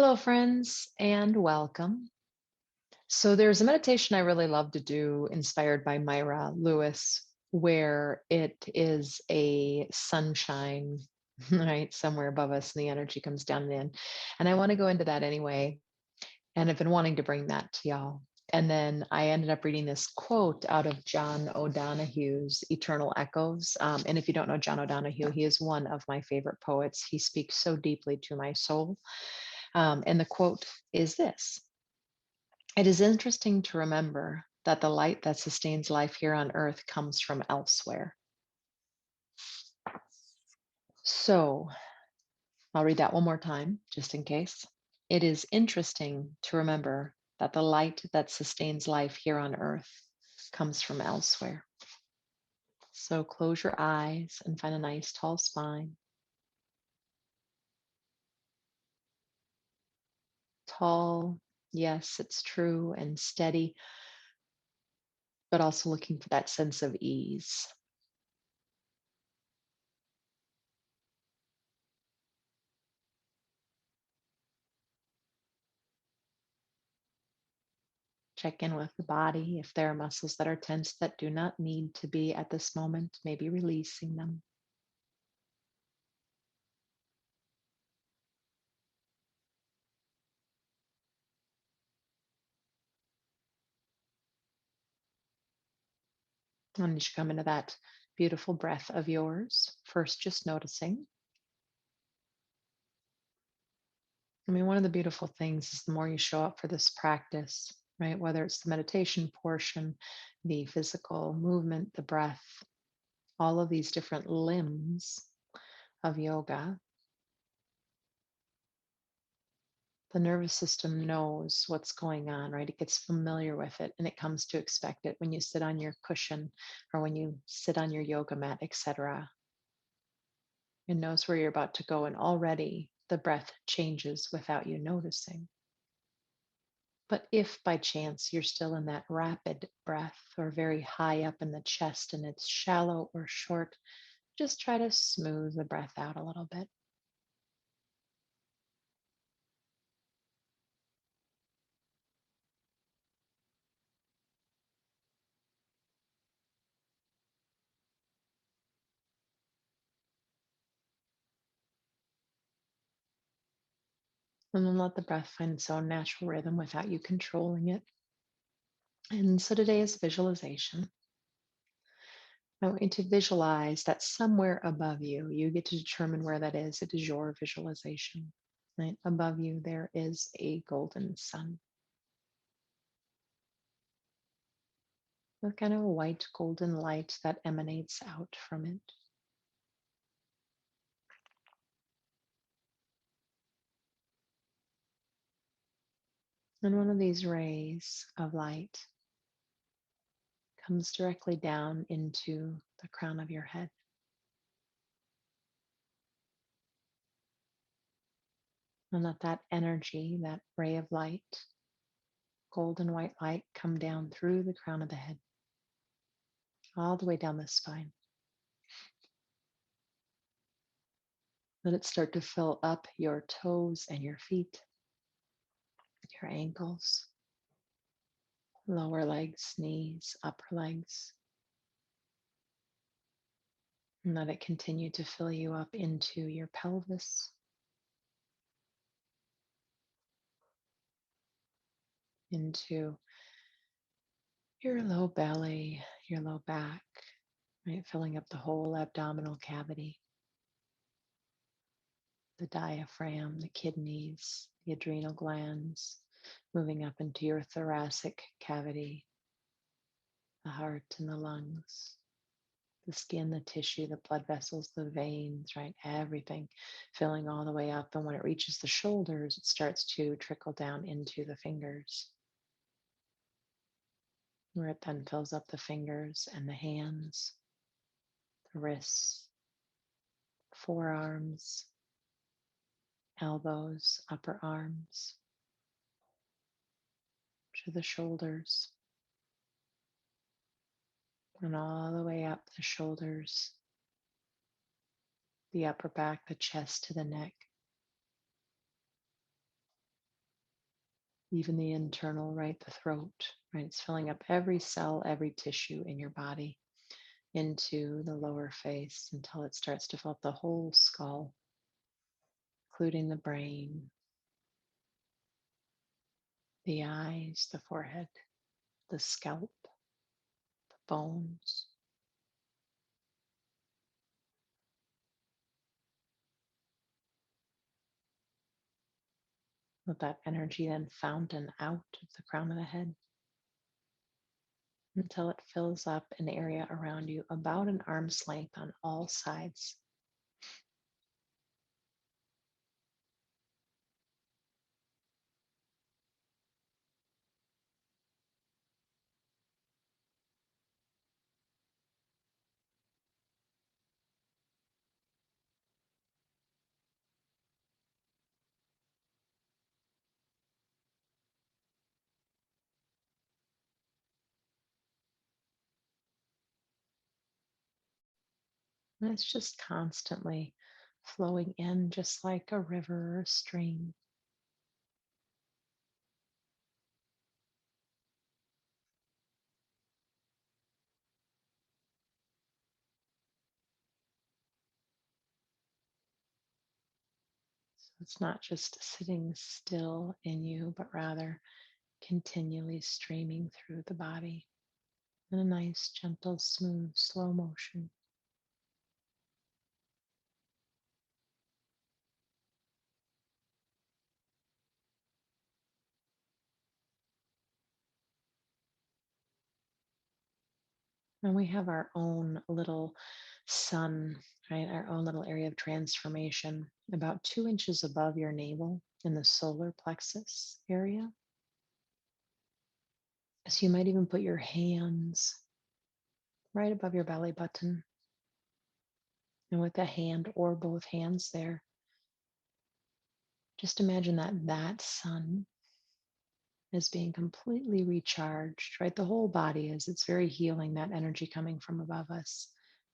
Hello, friends, and welcome. So, there's a meditation I really love to do, inspired by Myra Lewis, where it is a sunshine, right, somewhere above us, and the energy comes down and in. And I want to go into that anyway. And I've been wanting to bring that to y'all. And then I ended up reading this quote out of John O'Donohue's Eternal Echoes. And if you don't know John O'Donohue, he is one of my favorite poets. He speaks so deeply to my soul. And the quote is this: "It is interesting to remember that the light that sustains life here on earth comes from elsewhere." So I'll read that one more time, just in case. It is interesting to remember that the light that sustains life here on earth comes from elsewhere. So close your eyes and find a nice tall spine. Tall, yes, it's true, and steady, but also looking for that sense of ease. Check in with the body. If there are muscles that are tense that do not need to be at this moment, maybe releasing them. And you should come into that beautiful breath of yours. First, just noticing. I mean, one of the beautiful things is the more you show up for this practice, right? Whether it's the meditation portion, the physical movement, the breath, all of these different limbs of yoga, the nervous system knows what's going on, right? It gets familiar with it and it comes to expect it when you sit on your cushion or when you sit on your yoga mat, etc. It knows where you're about to go, and already the breath changes without you noticing. But if by chance you're still in that rapid breath or very high up in the chest and it's shallow or short, just try to smooth the breath out a little bit. And then let the breath find its own natural rhythm without you controlling it. And so today is visualization. I want you to visualize that somewhere above you, you get to determine where that is. It is your visualization. Right above you, there is a golden sun with kind of a white golden light that emanates out from it. And one of these rays of light comes directly down into the crown of your head. And let that energy, that ray of light, golden white light, come down through the crown of the head, all the way down the spine. Let it start to fill up your toes and your feet, your ankles, lower legs, knees, upper legs. And let it continue to fill you up into your pelvis, into your low belly, your low back, right? Filling up the whole abdominal cavity, the diaphragm, the kidneys, the adrenal glands, moving up into your thoracic cavity, the heart and the lungs, the skin, the tissue, the blood vessels, the veins, right? Everything filling all the way up. And when it reaches the shoulders, it starts to trickle down into the fingers, where it then fills up the fingers and the hands, the wrists, forearms, elbows, upper arms, to the shoulders, and all the way up the shoulders, the upper back, the chest to the neck. even the internal, right? The throat, right? It's filling up every cell, every tissue in your body into the lower face until it starts to fill up the whole skull, including the brain, the eyes, the forehead, the scalp, the bones. Let that energy then fountain out of the crown of the head until it fills up an area around you about an arm's length on all sides. And it's just constantly flowing in, just like a river or a stream. So it's not just sitting still in you, but rather continually streaming through the body in a nice, gentle, smooth, slow motion. And we have our own little sun, right? Our own little area of transformation about 2 inches above your navel in the solar plexus area. So you might even put your hands right above your belly button. And with a hand or both hands there, just imagine that sun is being completely recharged, right? The whole body is, it's very healing, that energy coming from above us,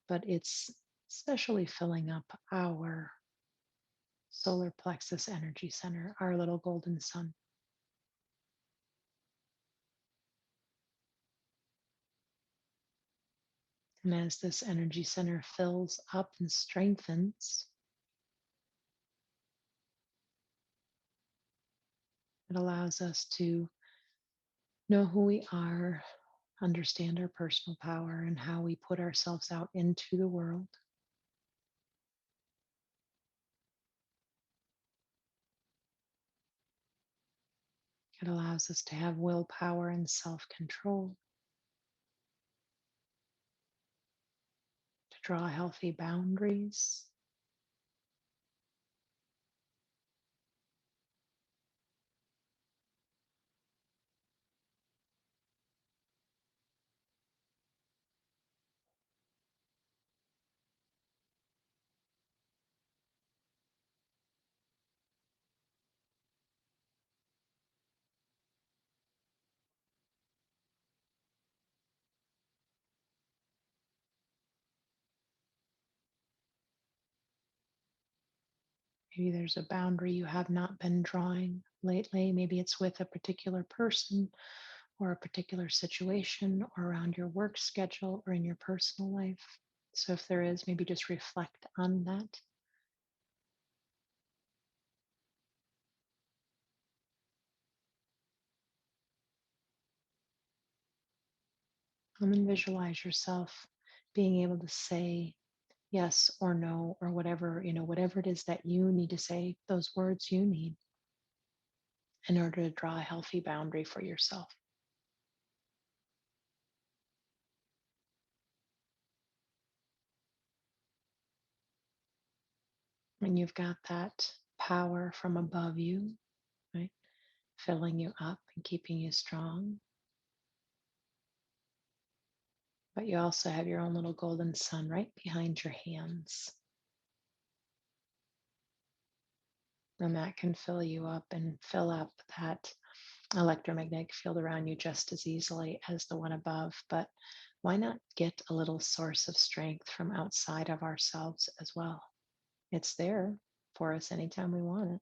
but it's especially filling up our solar plexus energy center, our little golden sun. And as this energy center fills up and strengthens, it allows us to know who we are, understand our personal power, and how we put ourselves out into the world. It allows us to have willpower and self control, to draw healthy boundaries. Maybe there's a boundary you have not been drawing lately. Maybe it's with a particular person or a particular situation or around your work schedule or in your personal life. So if there is, maybe just reflect on that. And visualize yourself being able to say yes or no or whatever, whatever it is that you need to say, those words you need in order to draw a healthy boundary for yourself. And you've got that power from above you, right? Filling you up and keeping you strong. But you also have your own little golden sun right behind your hands. And that can fill you up and fill up that electromagnetic field around you just as easily as the one above. But why not get a little source of strength from outside of ourselves as well? It's there for us anytime we want it.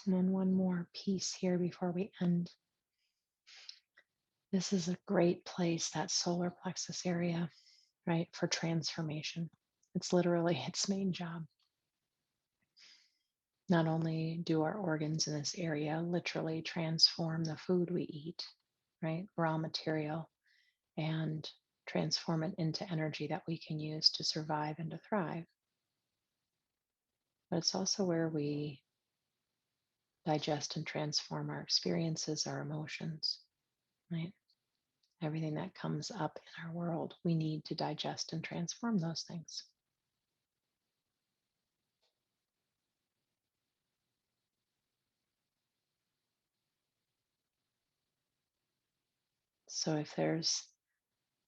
And then one more piece here before we end. This is a great place, that solar plexus area, right, for transformation. It's literally its main job. Not only do our organs in this area literally transform the food we eat, right, raw material, and transform it into energy that we can use to survive and to thrive, but it's also where we digest and transform our experiences, our emotions, right? Everything that comes up in our world, we need to digest and transform those things. So if there's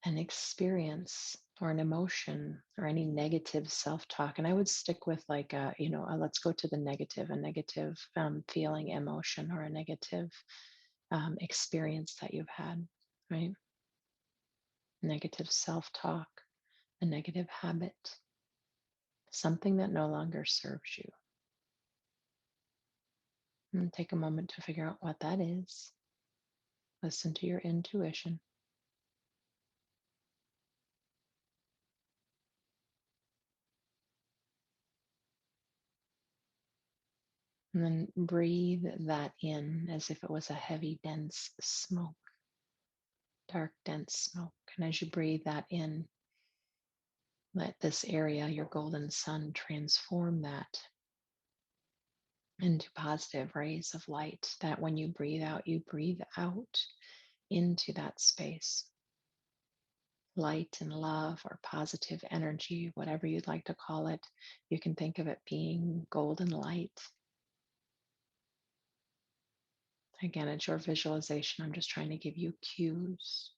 an experience or an emotion or any negative self-talk, and I would stick with like let's go to the negative, a negative feeling, emotion, or a negative experience that you've had, right? Negative self-talk, a negative habit, something that no longer serves you. And take a moment to figure out what that is. Listen to your intuition. And then breathe that in as if it was a heavy, dense smoke, dark, dense smoke. And as you breathe that in, let this area, your golden sun, transform that into positive rays of light, that when you breathe out into that space. Light and love or positive energy, whatever you'd like to call it. You can think of it being golden light. Again, it's your visualization. I'm just trying to give you cues.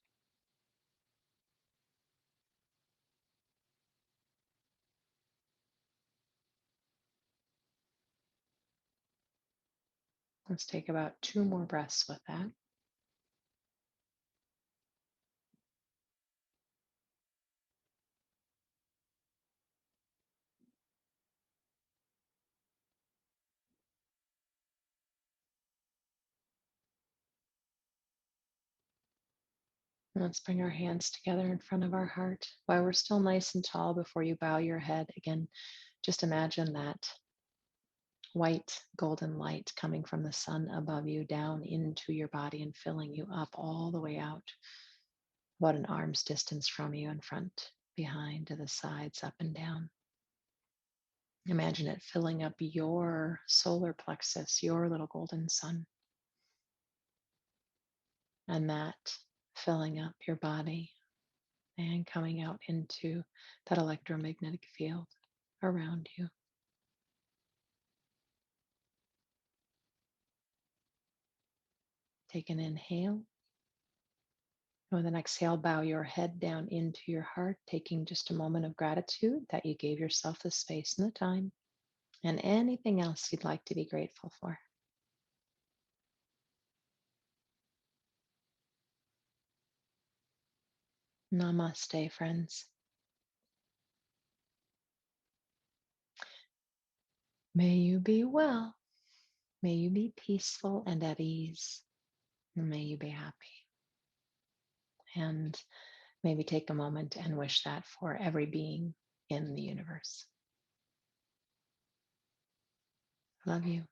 Let's take about 2 more breaths with that. Let's bring our hands together in front of our heart while we're still nice and tall. Before you bow your head, again, just imagine that white golden light coming from the sun above you down into your body and filling you up all the way out, about an arm's distance from you, in front, behind, to the sides, up and down. Imagine it filling up your solar plexus, your little golden sun, and that filling up your body and coming out into that electromagnetic field around you. Take an inhale. With an exhale, bow your head down into your heart, taking just a moment of gratitude that you gave yourself the space and the time, and anything else you'd like to be grateful for. Namaste, friends. May you be well. May you be peaceful and at ease. And may you be happy. And maybe take a moment and wish that for every being in the universe. Love you.